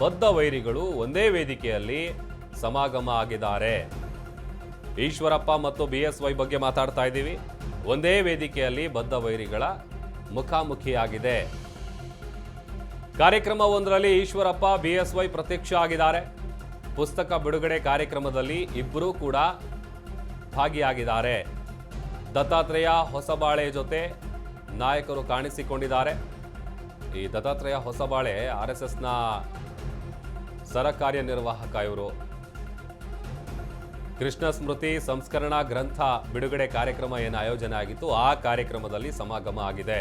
ಬದ್ಧ ವೈರಿಗಳು ಒಂದೇ ವೇದಿಕೆಯಲ್ಲಿ ಸಮಾಗಮ ಆಗಿದ್ದಾರೆ. ಈಶ್ವರಪ್ಪ ಮತ್ತು ಬಿಎಸ್ವೈ ಬಗ್ಗೆ ಮಾತಾಡ್ತಾ ಇದ್ದೀವಿ. ಒಂದೇ ವೇದಿಕೆಯಲ್ಲಿ ಬದ್ಧ ವೈರಿಗಳ ಮುಖಾಮುಖಿಯಾಗಿದೆ. ಕಾರ್ಯಕ್ರಮವೊಂದರಲ್ಲಿ ಈಶ್ವರಪ್ಪ ಬಿಎಸ್ವೈ ಪ್ರತ್ಯಕ್ಷ ಆಗಿದ್ದಾರೆ. ಪುಸ್ತಕ ಬಿಡುಗಡೆ ಕಾರ್ಯಕ್ರಮದಲ್ಲಿ ಇಬ್ಬರೂ ಕೂಡ ಭಾಗಿಯಾಗಿದ್ದಾರೆ. ದತ್ತಾತ್ರೇಯ ಹೊಸಬಾಳೆ ಜೊತೆ ನಾಯಕರು ಕಾಣಿಸಿಕೊಂಡಿದ್ದಾರೆ. ಈ ದತ್ತಾತ್ರೇಯ ಹೊಸಬಾಳೆ RSSನ ಸರ ಕಾರ್ಯನಿರ್ವಾಹಕ. ಇವರು ಕೃಷ್ಣ ಸ್ಮೃತಿ ಸಂಸ್ಕರಣಾ ಗ್ರಂಥ ಬಿಡುಗಡೆ ಕಾರ್ಯಕ್ರಮ ಏನು ಆಯೋಜನೆ ಆಗಿತ್ತು, ಆ ಕಾರ್ಯಕ್ರಮದಲ್ಲಿ ಸಮಾಗಮ ಆಗಿದೆ.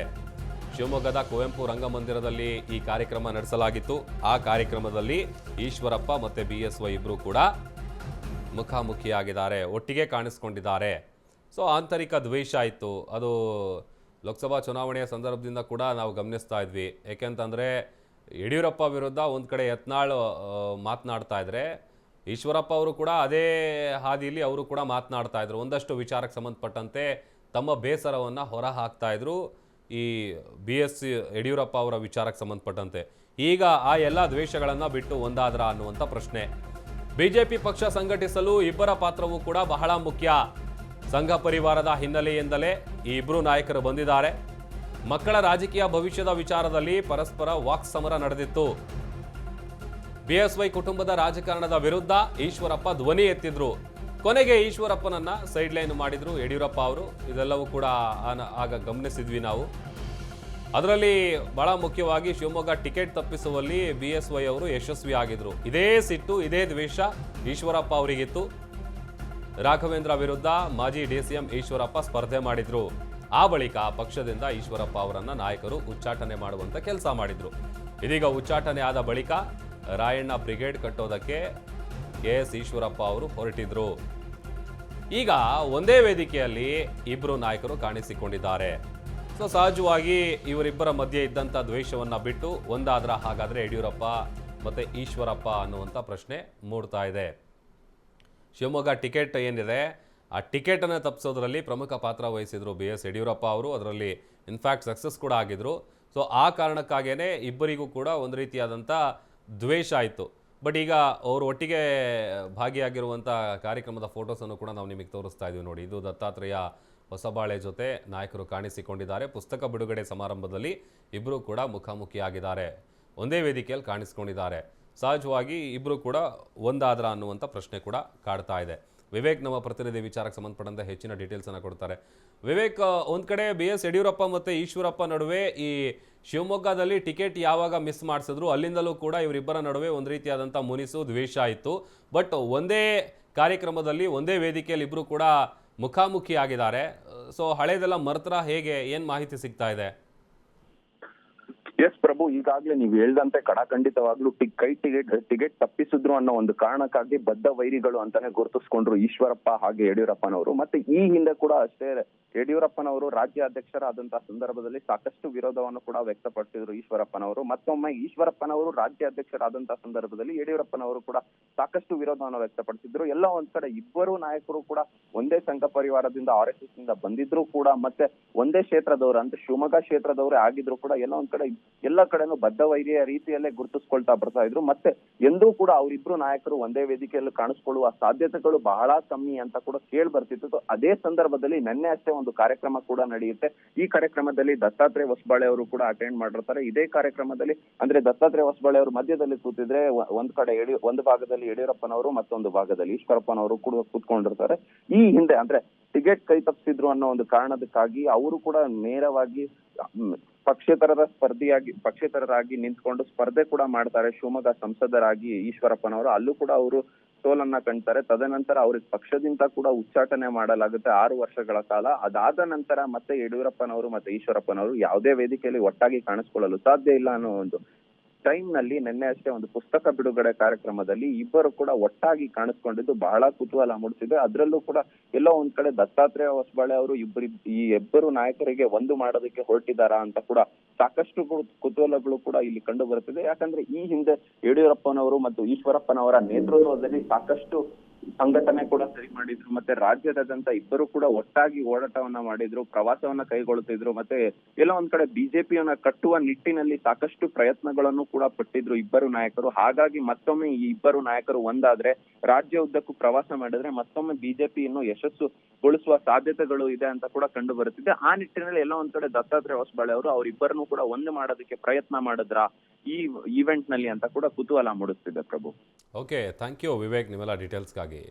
ಶಿವಮೊಗ್ಗದ ಕುವೆಂಪು ರಂಗಮಂದಿರದಲ್ಲಿ ಈ ಕಾರ್ಯಕ್ರಮ ನಡೆಸಲಾಗಿತ್ತು. ಆ ಕಾರ್ಯಕ್ರಮದಲ್ಲಿ ಈಶ್ವರಪ್ಪ ಮತ್ತು ಬಿಎಸ್ವೈ ಇಬ್ಬರು ಕೂಡ ಮುಖಾಮುಖಿಯಾಗಿದ್ದಾರೆ, ಒಟ್ಟಿಗೆ ಕಾಣಿಸ್ಕೊಂಡಿದ್ದಾರೆ. ಸೊ ಆಂತರಿಕ ದ್ವೇಷ ಇತ್ತು. ಅದು ಲೋಕಸಭಾ ಚುನಾವಣೆಯ ಸಂದರ್ಭದಿಂದ ಕೂಡ ನಾವು ಗಮನಿಸ್ತಾ ಇದ್ವಿ. ಏಕೆಂತಂದರೆ ಯಡಿಯೂರಪ್ಪ ವಿರುದ್ಧ ಒಂದು ಕಡೆ ಯತ್ನಾಳ್ ಮಾತನಾಡ್ತಾ ಇದ್ರೆ, ಈಶ್ವರಪ್ಪ ಅವರು ಕೂಡ ಅದೇ ಹಾದಿಯಲ್ಲಿ ಅವರು ಕೂಡ ಮಾತನಾಡ್ತಾ ಇದ್ರು. ಒಂದಷ್ಟು ವಿಚಾರಕ್ಕೆ ಸಂಬಂಧಪಟ್ಟಂತೆ ತಮ್ಮ ಬೇಸರವನ್ನು ಹೊರ ಹಾಕ್ತಾ ಇದ್ರು ಈ ಯಡಿಯೂರಪ್ಪ ಅವರ ವಿಚಾರಕ್ಕೆ ಸಂಬಂಧಪಟ್ಟಂತೆ. ಈಗ ಆ ಎಲ್ಲ ದ್ವೇಷಗಳನ್ನು ಬಿಟ್ಟು ಒಂದಾದ್ರ ಅನ್ನುವಂಥ ಪ್ರಶ್ನೆ. ಬಿಜೆಪಿ ಪಕ್ಷ ಸಂಘಟಿಸಲು ಇಬ್ಬರ ಪಾತ್ರವೂ ಕೂಡ ಬಹಳ ಮುಖ್ಯ. ಸಂಘ ಪರಿವಾರದ ಹಿನ್ನೆಲೆಯಿಂದಲೇ ಈ ಇಬ್ಬರು ನಾಯಕರು ಬಂದಿದ್ದಾರೆ. ಮಕ್ಕಳ ರಾಜಕೀಯ ಭವಿಷ್ಯದ ವಿಚಾರದಲ್ಲಿ ಪರಸ್ಪರ ವಾಕ್ಸಮರ ನಡೆದಿತ್ತು. ಬಿಎಸ್ವೈ ಕುಟುಂಬದ ರಾಜಕಾರಣದ ವಿರುದ್ಧ ಈಶ್ವರಪ್ಪ ಧ್ವನಿ ಎತ್ತಿದ್ರು. ಕೊನೆಗೆ ಈಶ್ವರಪ್ಪನನ್ನ ಸೈಡ್ ಲೈನ್ ಮಾಡಿದ್ರು ಯಡಿಯೂರಪ್ಪ ಅವರು. ಇದೆಲ್ಲವೂ ಕೂಡ ಆಗ ಗಮನಿಸಿದ್ವಿ ನಾವು. ಅದರಲ್ಲಿ ಬಹಳ ಮುಖ್ಯವಾಗಿ ಶಿವಮೊಗ್ಗ ಟಿಕೆಟ್ ತಪ್ಪಿಸುವಲ್ಲಿ ಬಿಎಸ್ವೈ ಅವರು ಯಶಸ್ವಿ ಆಗಿದ್ರು. ಇದೇ ಸಿಟ್ಟು, ಇದೇ ದ್ವೇಷ ಈಶ್ವರಪ್ಪ ಅವರಿಗಿತ್ತು. ರಾಘವೇಂದ್ರ ವಿರುದ್ಧ ಮಾಜಿ DCM ಈಶ್ವರಪ್ಪ ಸ್ಪರ್ಧೆ ಮಾಡಿದ್ರು. ಆ ಬಳಿಕ ಪಕ್ಷದಿಂದ ಈಶ್ವರಪ್ಪ ಅವರನ್ನ ನಾಯಕರು ಉಚ್ಚಾಟನೆ ಮಾಡುವಂತ ಕೆಲಸ ಮಾಡಿದ್ರು. ಇದೀಗ ಉಚ್ಚಾಟನೆ ಆದ ಬಳಿಕ ರಾಯಣ್ಣ ಬ್ರಿಗೇಡ್ ಕಟ್ಟೋದಕ್ಕೆ KS ಈಶ್ವರಪ್ಪ ಅವರು ಹೊರಟಿದ್ರು. ಈಗ ಒಂದೇ ವೇದಿಕೆಯಲ್ಲಿ ಇಬ್ಬರು ನಾಯಕರು ಕಾಣಿಸಿಕೊಂಡಿದ್ದಾರೆ. ಸೊ ಸಹಜವಾಗಿ ಇವರಿಬ್ಬರ ಮಧ್ಯೆ ಇದ್ದಂಥ ದ್ವೇಷವನ್ನ ಬಿಟ್ಟು ಒಂದಾದ್ರ ಹಾಗಾದ್ರೆ ಯಡಿಯೂರಪ್ಪ ಮತ್ತೆ ಈಶ್ವರಪ್ಪ ಅನ್ನುವಂಥ ಪ್ರಶ್ನೆ ಮೂಡ್ತಾ ಇದೆ. ಶಿವಮೊಗ್ಗ ಟಿಕೆಟ್ ಏನಿದೆ, ಆ ಟಿಕೆಟನ್ನು ತಪ್ಪಿಸೋದ್ರಲ್ಲಿ ಪ್ರಮುಖ ಪಾತ್ರ ವಹಿಸಿದ್ರು BS ಯಡಿಯೂರಪ್ಪ ಅವರು. ಅದರಲ್ಲಿ ಇನ್ಫ್ಯಾಕ್ಟ್ ಸಕ್ಸಸ್ ಕೂಡ ಆಗಿದ್ರು. ಸೊ ಆ ಕಾರಣಕ್ಕಾಗೇನೆ ಇಬ್ಬರಿಗೂ ಕೂಡ ಒಂದು ರೀತಿಯಾದಂಥ ದ್ವೇಷ ಆಯಿತು. ಬಟ್ ಈಗ ಅವರು ಒಟ್ಟಿಗೆ ಭಾಗಿಯಾಗಿರುವಂಥ ಕಾರ್ಯಕ್ರಮದ ಫೋಟೋಸನ್ನು ಕೂಡ ನಾವು ನಿಮಗೆ ತೋರಿಸ್ತಾ ಇದ್ದೀವಿ ನೋಡಿ. ಇದು ದತ್ತಾತ್ರೇಯ ಹೊಸಬಾಳೆ ಜೊತೆ ನಾಯಕರು ಕಾಣಿಸಿಕೊಂಡಿದ್ದಾರೆ. ಪುಸ್ತಕ ಬಿಡುಗಡೆ ಸಮಾರಂಭದಲ್ಲಿ ಇಬ್ಬರು ಕೂಡ ಮುಖಾಮುಖಿಯಾಗಿದ್ದಾರೆ, ಒಂದೇ ವೇದಿಕೆಯಲ್ಲಿ ಕಾಣಿಸ್ಕೊಂಡಿದ್ದಾರೆ. ಸಹಜವಾಗಿ ಇಬ್ಬರು ಕೂಡ ಒಂದಾದ್ರ ಅನ್ನುವಂಥ ಪ್ರಶ್ನೆ ಕೂಡ ಕಾಡ್ತಾ ಇದೆ. ವಿವೇಕ್ ನಮ್ಮ ಪ್ರತಿನಿಧಿ ವಿಚಾರಕ್ಕೆ ಸಂಬಂಧಪಟ್ಟಂತೆ ಹೆಚ್ಚಿನ ಡೀಟೇಲ್ಸನ್ನು ಕೊಡ್ತಾರೆ. ವಿವೇಕ್, ಒಂದು ಕಡೆ BS ಯಡಿಯೂರಪ್ಪ ಮತ್ತು ಈಶ್ವರಪ್ಪ ನಡುವೆ ಈ ಶಿವಮೊಗ್ಗದಲ್ಲಿ ಟಿಕೆಟ್ ಯಾವಾಗ ಮಿಸ್ ಮಾಡಿಸಿದ್ರು ಅಲ್ಲಿಂದಲೂ ಕೂಡ ಇವರಿಬ್ಬರ ನಡುವೆ ಒಂದು ರೀತಿಯಾದಂಥ ಮುನಿಸು, ದ್ವೇಷ ಇತ್ತು. ಬಟ್ ಒಂದೇ ಕಾರ್ಯಕ್ರಮದಲ್ಲಿ ಒಂದೇ ವೇದಿಕೆಯಲ್ಲಿ ಇಬ್ಬರು ಕೂಡ ಮುಖಾಮುಖಿ ಆಗಿದ್ದಾರೆ. ಸೊ ಹಳೇದೆಲ್ಲ ಮರ್ತರ ಹೇಗೆ, ಏನು ಮಾಹಿತಿ ಸಿಗ್ತಾ ಇದೆ? ಎಸ್ ಪ್ರಭು, ಈಗಾಗಲೇ ನೀವು ಹೇಳ್ದಂತೆ ಕಡಾಖಂಡಿತವಾಗ್ಲೂ ಟಿಕೆಟ್ ತಪ್ಪಿಸಿದ್ರು ಅನ್ನೋ ಒಂದು ಕಾರಣಕ್ಕಾಗಿ ಬದ್ಧ ವೈರಿಗಳು ಅಂತಾನೆ ಗುರುತಿಸ್ಕೊಂಡ್ರು ಈಶ್ವರಪ್ಪ ಹಾಗೆ ಯಡಿಯೂರಪ್ಪನವರು. ಮತ್ತೆ ಈ ಹಿಂದೆ ಕೂಡ ಅಷ್ಟೇ ಯಡಿಯೂರಪ್ಪನವರು ರಾಜ್ಯ ಅಧ್ಯಕ್ಷರಾದಂತಹ ಸಂದರ್ಭದಲ್ಲಿ ಸಾಕಷ್ಟು ವಿರೋಧವನ್ನು ಕೂಡ ವ್ಯಕ್ತಪಡಿಸಿದ್ರು ಈಶ್ವರಪ್ಪನವರು. ಮತ್ತೊಮ್ಮೆ ಈಶ್ವರಪ್ಪನವರು ರಾಜ್ಯ ಅಧ್ಯಕ್ಷರಾದಂತಹ ಸಂದರ್ಭದಲ್ಲಿ ಯಡಿಯೂರಪ್ಪನವರು ಕೂಡ ಸಾಕಷ್ಟು ವಿರೋಧವನ್ನು ವ್ಯಕ್ತಪಡಿಸಿದ್ರು. ಎಲ್ಲ ಒಂದ್ ಕಡೆ ಇಬ್ಬರು ನಾಯಕರು ಕೂಡ ಒಂದೇ ಸಂಘ ಪರಿವಾರದಿಂದ RSS ಇಂದ ಬಂದಿದ್ರು ಕೂಡ, ಮತ್ತೆ ಒಂದೇ ಕ್ಷೇತ್ರದವರು ಅಂದ್ರೆ ಶಿವಮೊಗ್ಗ ಕ್ಷೇತ್ರದವರೇ ಆಗಿದ್ರು ಕೂಡ ಎಲ್ಲ ಒಂದ್ ಕಡೆ ಎಲ್ಲ ಕಡೆನೂ ಬದ್ಧ ವೈರಿಯ ರೀತಿಯಲ್ಲೇ ಗುರುತಿಸ್ಕೊಳ್ತಾ ಬರ್ತಾ ಇದ್ರು. ಮತ್ತೆ ಎಂದೂ ಕೂಡ ಅವರಿಬ್ರು ನಾಯಕರು ಒಂದೇ ವೇದಿಕೆಯಲ್ಲಿ ಕಾಣಿಸ್ಕೊಳ್ಳುವ ಸಾಧ್ಯತೆಗಳು ಬಹಳ ಕಮ್ಮಿ ಅಂತ ಕೂಡ ಕೇಳಿ ಬರ್ತಿತ್ತು. ಅದೇ ಸಂದರ್ಭದಲ್ಲಿ ನಿನ್ನೆ ಅಷ್ಟೇ ಒಂದು ಕಾರ್ಯಕ್ರಮ ಕೂಡ ನಡೆಯುತ್ತೆ. ಈ ಕಾರ್ಯಕ್ರಮದಲ್ಲಿ ದತ್ತಾತ್ರೇಯ ಹೊಸಬಾಳೆ ಅವರು ಕೂಡ ಅಟೆಂಡ್ ಮಾಡಿರ್ತಾರೆ. ಇದೇ ಕಾರ್ಯಕ್ರಮದಲ್ಲಿ ಅಂದ್ರೆ ದತ್ತಾತ್ರೇಯ ಹೊಸಬಾಳೆ ಅವರು ಮಧ್ಯದಲ್ಲಿ ಕೂತಿದ್ರೆ ಒಂದ್ ಕಡೆ ಒಂದು ಭಾಗದಲ್ಲಿ ಯಡಿಯೂರಪ್ಪನವರು, ಮತ್ತೊಂದು ಭಾಗದಲ್ಲಿ ಈಶ್ವರಪ್ಪನವರು ಕೂಡ ಕೂತ್ಕೊಂಡಿರ್ತಾರೆ. ಈ ಹಿಂದೆ ಅಂದ್ರೆ ಟಿಕೆಟ್ ಕೈ ತಪ್ಪಿಸಿದ್ರು ಅನ್ನೋ ಒಂದು ಕಾರಣದಕ್ಕಾಗಿ ಅವರು ಕೂಡ ನೇರವಾಗಿ ಪಕ್ಷೇತರರಾಗಿ ನಿಂತ್ಕೊಂಡು ಸ್ಪರ್ಧೆ ಕೂಡ ಮಾಡ್ತಾರೆ. ಶಿವಮೊಗ್ಗ ಸಂಸದರಾಗಿ ಈಶ್ವರಪ್ಪನವರು ಅಲ್ಲೂ ಕೂಡ ಅವರು ಸೋಲನ್ನ ಕಾಣ್ತಾರೆ. ತದನಂತರ ಅವ್ರಿಗೆ ಪಕ್ಷದಿಂದ ಕೂಡ ಉಚ್ಚಾಟನೆ ಮಾಡಲಾಗುತ್ತೆ 6 ವರ್ಷಗಳ ಕಾಲ. ಅದಾದ ನಂತರ ಮತ್ತೆ ಯಡಿಯೂರಪ್ಪನವರು ಮತ್ತೆ ಈಶ್ವರಪ್ಪನವರು ಯಾವುದೇ ವೇದಿಕೆಯಲ್ಲಿ ಒಟ್ಟಾಗಿ ಕಾಣಿಸ್ಕೊಳ್ಳಲು ಸಾಧ್ಯ ಇಲ್ಲ ಅನ್ನೋ ಒಂದು ಟೈಮ್ ನಲ್ಲಿ ನಿನ್ನೆ ಅಷ್ಟೇ ಒಂದು ಪುಸ್ತಕ ಬಿಡುಗಡೆ ಕಾರ್ಯಕ್ರಮದಲ್ಲಿ ಇಬ್ಬರು ಕೂಡ ಒಟ್ಟಾಗಿ ಕಾಣಿಸ್ಕೊಂಡಿದ್ದು ಬಹಳ ಕುತೂಹಲ ಮೂಡಿಸಿದೆ. ಅದರಲ್ಲೂ ಕೂಡ ಎಲ್ಲೋ ಒಂದ್ ಕಡೆ ದತ್ತಾತ್ರೇಯ ಹೊಸಬಾಳೆ ಅವರು ಈ ಇಬ್ಬರು ನಾಯಕರಿಗೆ ಒಂದು ಮಾಡೋದಕ್ಕೆ ಹೊರಟಿದಾರಾ ಅಂತ ಕೂಡ ಸಾಕಷ್ಟು ಕುತೂಹಲಗಳು ಕೂಡ ಇಲ್ಲಿ ಕಂಡು ಬರುತ್ತಿದೆ. ಯಾಕಂದ್ರೆ ಈ ಹಿಂದೆ ಯಡಿಯೂರಪ್ಪನವರು ಮತ್ತು ಈಶ್ವರಪ್ಪನವರ ನೇತೃತ್ವದಲ್ಲಿ ಸಾಕಷ್ಟು ಸಂಘಟನೆ ಕೂಡ ಸರಿ ಮಾಡಿದ್ರು, ಮತ್ತೆ ರಾಜ್ಯದಾದ್ಯಂತ ಇಬ್ಬರು ಕೂಡ ಒಟ್ಟಾಗಿ ಓಡಾಟವನ್ನ ಮಾಡಿದ್ರು, ಪ್ರವಾಸವನ್ನ ಕೈಗೊಳ್ಳುತ್ತಿದ್ರು, ಮತ್ತೆ ಎಲ್ಲ ಒಂದ್ ಕಡೆ ಬಿಜೆಪಿಯನ್ನ ಕಟ್ಟುವ ನಿಟ್ಟಿನಲ್ಲಿ ಸಾಕಷ್ಟು ಪ್ರಯತ್ನಗಳನ್ನು ಕೂಡ ಪಟ್ಟಿದ್ರು ಇಬ್ಬರು ನಾಯಕರು. ಹಾಗಾಗಿ ಮತ್ತೊಮ್ಮೆ ಈ ಇಬ್ಬರು ನಾಯಕರು ಒಂದಾದ್ರೆ, ರಾಜ್ಯ ಉದ್ದಕ್ಕೂ ಪ್ರವಾಸ ಮಾಡಿದ್ರೆ ಮತ್ತೊಮ್ಮೆ ಬಿಜೆಪಿ ಇನ್ನು ಯಶಸ್ಸುಗೊಳಿಸುವ ಸಾಧ್ಯತೆಗಳು ಇದೆ ಅಂತ ಕೂಡ ಕಂಡು ಬರುತ್ತಿದೆ. ಆ ನಿಟ್ಟಿನಲ್ಲಿ ಎಲ್ಲ ಒಂದ್ ಕಡೆ ದತ್ತಾತ್ರೇಯ ಹೊಸಬಾಳೆ ಅವರು ಅವರಿಬ್ಬರನ್ನು ಕೂಡ ಒಂದು ಮಾಡೋದಕ್ಕೆ ಪ್ರಯತ್ನ ಮಾಡಿದ್ರ ಈ ಈವೆಂಟ್ ನಲ್ಲಿ ಅಂತ ಕೂಡ ಕುತೂಹಲ ಮೂಡಿಸ್ತಿದೆ ಪ್ರಭು. ಓಕೆ, ಥ್ಯಾಂಕ್ ಯು ವಿವೇಕ್ ನಿಮ್ಮೆಲ್ಲ ಡೀಟೇಲ್ಸ್ಗಾಗಿ.